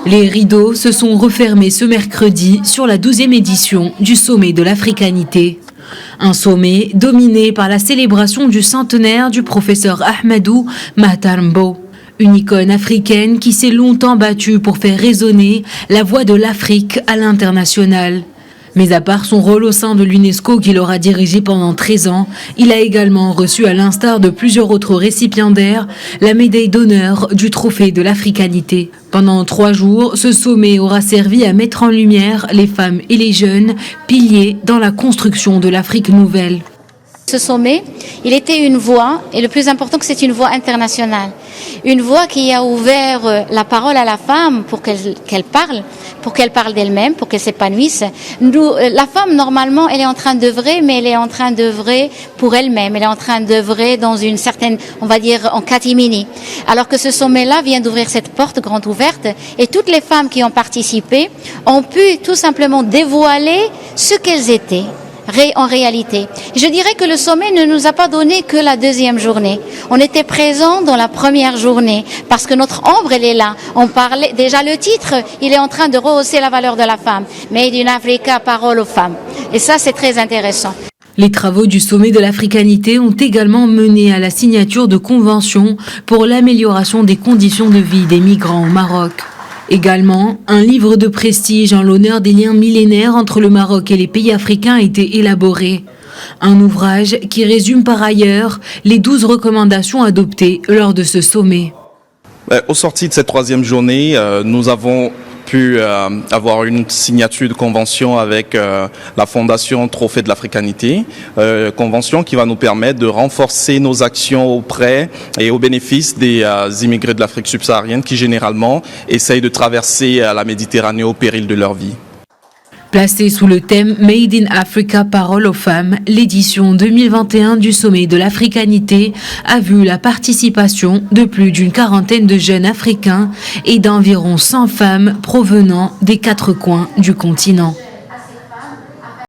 Les rideaux se sont refermés ce mercredi sur la 12e édition du sommet de l'africanité. Un sommet dominé par la célébration du centenaire du professeur Ahmadou Matar Mbow, une icône africaine qui s'est longtemps battue pour faire résonner la voix de l'Afrique à l'international. Mais à part son rôle au sein de l'UNESCO qu'il aura dirigé pendant 13 ans, il a également reçu, à l'instar de plusieurs autres récipiendaires, la médaille d'honneur du trophée de l'africanité. Pendant 3 jours, ce sommet aura servi à mettre en lumière les femmes et les jeunes, piliers dans la construction de l'Afrique nouvelle. Ce sommet, il était une voix, et le plus important que c'est une voix internationale. Une voix qui a ouvert la parole à la femme pour qu'elle parle d'elle-même, pour qu'elle s'épanouisse. La femme, normalement, elle est en train d'œuvrer, mais elle est en train d'œuvrer pour elle-même. Elle est en train d'œuvrer dans une certaine, on va dire, en catimini. Alors que ce sommet-là vient d'ouvrir cette porte grande ouverte, et toutes les femmes qui ont participé ont pu tout simplement dévoiler ce qu'elles étaient. En réalité. Je dirais que le sommet ne nous a pas donné que la 2e journée. On était présents dans la première journée parce que notre ombre, elle est là. On parlait, déjà le titre, il est en train de rehausser la valeur de la femme. Made in Africa, parole aux femmes. Et ça, c'est très intéressant. Les travaux du sommet de l'africanité ont également mené à la signature de conventions pour l'amélioration des conditions de vie des migrants au Maroc. Également, un livre de prestige en l'honneur des liens millénaires entre le Maroc et les pays africains a été élaboré. Un ouvrage qui résume par ailleurs les 12 recommandations adoptées lors de ce sommet. Au sorti de cette 3e journée, nous avons pu avoir une signature de convention avec la Fondation Trophée de l'Africanité, convention qui va nous permettre de renforcer nos actions auprès et au bénéfice des immigrés de l'Afrique subsaharienne qui généralement essayent de traverser la Méditerranée au péril de leur vie. Placée sous le thème Made in Africa, parole aux femmes, l'édition 2021 du sommet de l'africanité a vu la participation de plus d'une quarantaine de jeunes africains et d'environ 100 femmes provenant des 4 coins du continent.